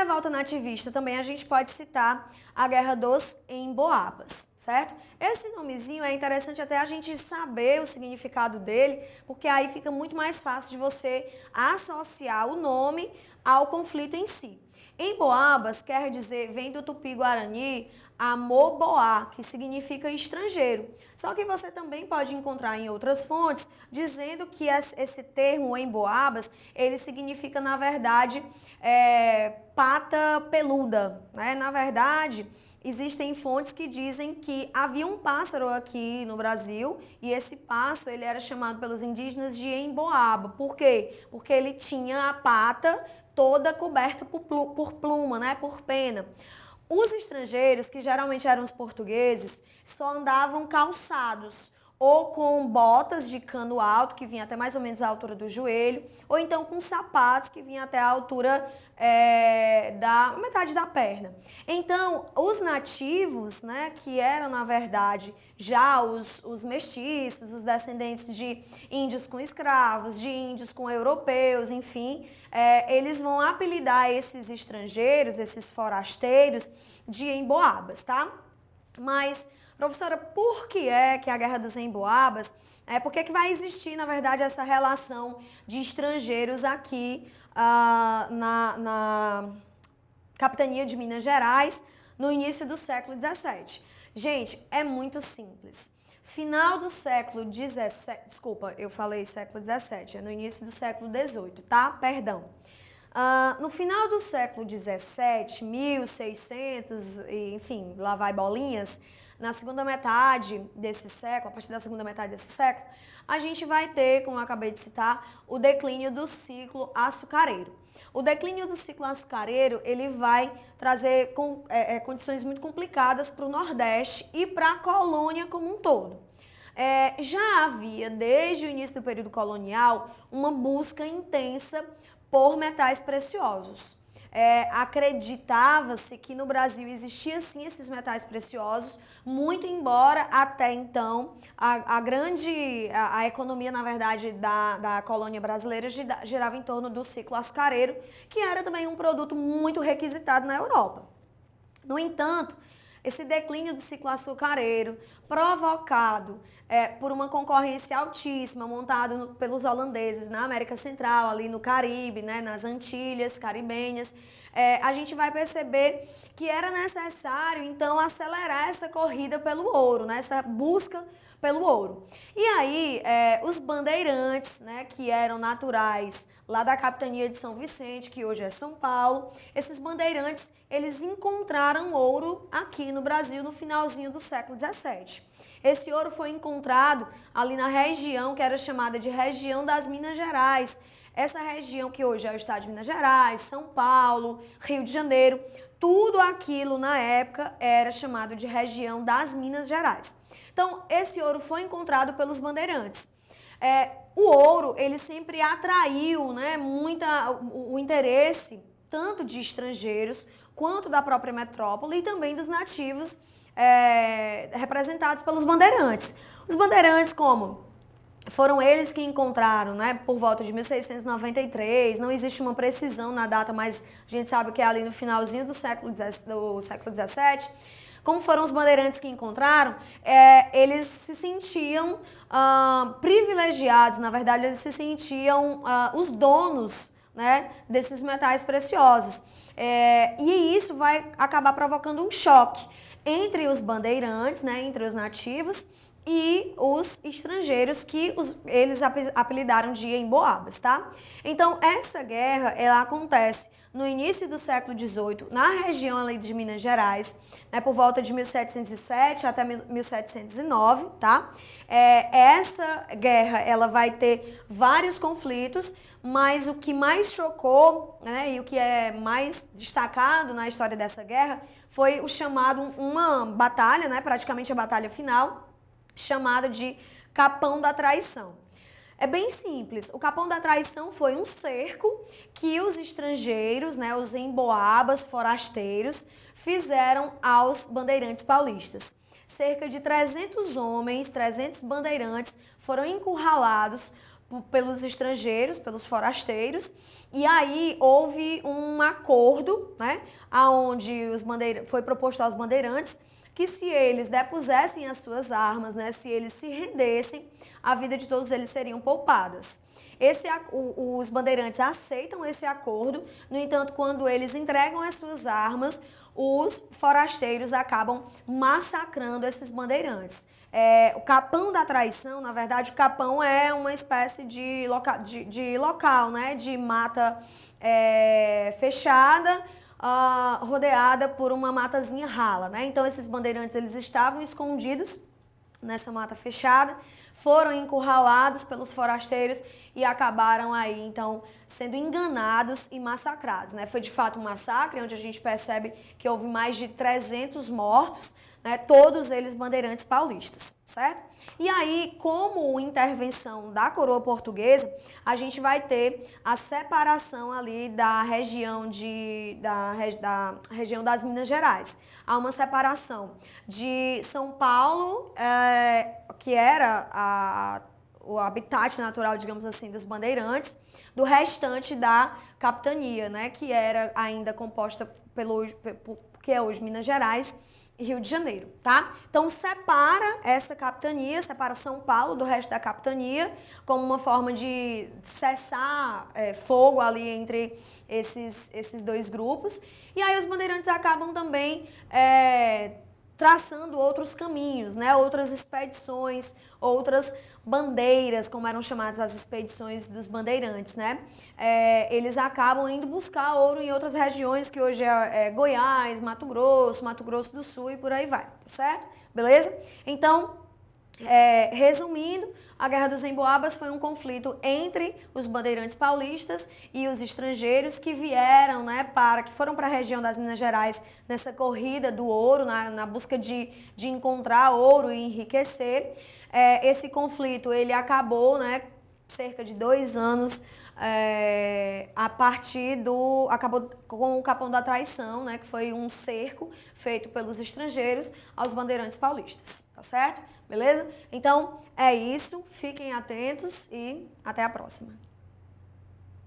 revolta nativista também a gente pode citar a Guerra dos Emboabas, certo? Esse nomezinho é interessante até a gente saber o significado dele, porque aí fica muito mais fácil de você associar o nome ao conflito em si. Emboabas quer dizer, vem do tupi-guarani, Amoboá, que significa estrangeiro. Só que você também pode encontrar em outras fontes dizendo que esse termo Emboabas, ele significa, na verdade, pata peluda, né? Na verdade, existem fontes que dizem que havia um pássaro aqui no Brasil e esse pássaro ele era chamado pelos indígenas de emboaba. Por quê? Porque ele tinha a pata toda coberta por pluma, né? Por pena. Os estrangeiros, que geralmente eram os portugueses, só andavam calçados ou com botas de cano alto, que vinha até mais ou menos a altura do joelho, ou então com sapatos que vinham até a altura da metade da perna. Então, os nativos, né, que eram, na verdade, já os mestiços, os descendentes de índios com escravos, de índios com europeus, enfim, eles vão apelidar esses estrangeiros, esses forasteiros, de emboabas, tá? Mas, professora, por que é que a Guerra dos Emboabas, por que vai existir, na verdade, essa relação de estrangeiros aqui na capitania de Minas Gerais no início do século XVII? Gente, é muito simples. Final do século XVII, desculpa, eu falei século XVII, é no início do século XVIII, tá? Perdão. No final do século XVII, 1600, enfim, lá vai bolinhas, na segunda metade desse século, a partir da segunda metade desse século, a gente vai ter, como eu acabei de citar, o declínio do ciclo açucareiro. O declínio do ciclo açucareiro, ele vai trazer condições muito complicadas para o Nordeste e para a colônia como um todo. Já havia, desde o início do período colonial, uma busca intensa por metais preciosos. Acreditava-se que no Brasil existia sim esses metais preciosos, muito embora até então a economia, na verdade, da colônia brasileira girava em torno do ciclo açucareiro, que era também um produto muito requisitado na Europa. No entanto, esse declínio do ciclo açucareiro, provocado por uma concorrência altíssima, montado pelos holandeses na América Central, ali no Caribe, né, nas Antilhas caribenhas, a gente vai perceber que era necessário, então, acelerar essa corrida pelo ouro, né, essa busca pelo ouro. E aí, os bandeirantes, né, que eram naturais lá da capitania de São Vicente, que hoje é São Paulo, esses bandeirantes, eles encontraram ouro aqui no Brasil no finalzinho do século XVII. Esse ouro foi encontrado ali na região que era chamada de região das Minas Gerais. Essa região que hoje é o estado de Minas Gerais, São Paulo, Rio de Janeiro, tudo aquilo na época era chamado de região das Minas Gerais. Então, esse ouro foi encontrado pelos bandeirantes. O ouro, ele sempre atraiu, né, o interesse tanto de estrangeiros quanto da própria metrópole e também dos nativos representados pelos bandeirantes. Os bandeirantes, como? Foram eles que encontraram, né, por volta de 1693, não existe uma precisão na data, mas a gente sabe que é ali no finalzinho do século XVII. Como foram os bandeirantes que encontraram, eles se sentiam privilegiados, na verdade eles se sentiam os donos, né, desses metais preciosos. E isso vai acabar provocando um choque entre os bandeirantes, né, entre os nativos e os estrangeiros que eles apelidaram de emboabas, tá? Então, essa guerra, ela acontece no início do século XVIII, na região ali de Minas Gerais, né, por volta de 1707 até 1709, tá? Essa guerra, ela vai ter vários conflitos, mas o que mais chocou, né, e o que é mais destacado na história dessa guerra foi o chamado, uma batalha, né, praticamente a batalha final, chamada de Capão da Traição. É bem simples, o Capão da Traição foi um cerco que os estrangeiros, né, os emboabas, forasteiros, fizeram aos bandeirantes paulistas. Cerca de 300 homens, 300 bandeirantes foram encurralados pelos estrangeiros, pelos forasteiros, e aí houve um acordo, né, onde foi proposto aos bandeirantes que se eles depusessem as suas armas, né, se eles se rendessem, a vida de todos eles seriam poupadas. Os bandeirantes aceitam esse acordo, no entanto, quando eles entregam as suas armas, os forasteiros acabam massacrando esses bandeirantes. O capão da traição, na verdade, o capão é uma espécie de local, né, de mata fechada, rodeada por uma matazinha rala, né? Então esses bandeirantes eles estavam escondidos nessa mata fechada, foram encurralados pelos forasteiros e acabaram aí, então, sendo enganados e massacrados, né? Foi de fato um massacre, onde a gente percebe que houve mais de 300 mortos, né? Todos eles bandeirantes paulistas, certo? E aí, como intervenção da coroa portuguesa, a gente vai ter a separação ali da região da região das Minas Gerais. Há uma separação de São Paulo, que era o habitat natural, digamos assim, dos bandeirantes, do restante da capitania, né, que era ainda composta que é hoje Minas Gerais e Rio de Janeiro, tá? Então separa essa capitania, separa São Paulo do resto da capitania, como uma forma de cessar fogo ali entre esses dois grupos. E aí os bandeirantes acabam também traçando outros caminhos, né? Outras expedições, outras bandeiras, como eram chamadas as expedições dos bandeirantes, né? Eles acabam indo buscar ouro em outras regiões, que hoje é Goiás, Mato Grosso do Sul e por aí vai, tá certo? Beleza? Então, resumindo, a Guerra dos Emboabas foi um conflito entre os bandeirantes paulistas e os estrangeiros que vieram, né, que foram para a região das Minas Gerais nessa corrida do ouro, na busca de encontrar ouro e enriquecer. Esse conflito ele acabou, né, cerca de 2 anos acabou com o Capão da Traição, né, que foi um cerco feito pelos estrangeiros aos bandeirantes paulistas, tá certo? Beleza? Então, é isso, fiquem atentos e até a próxima.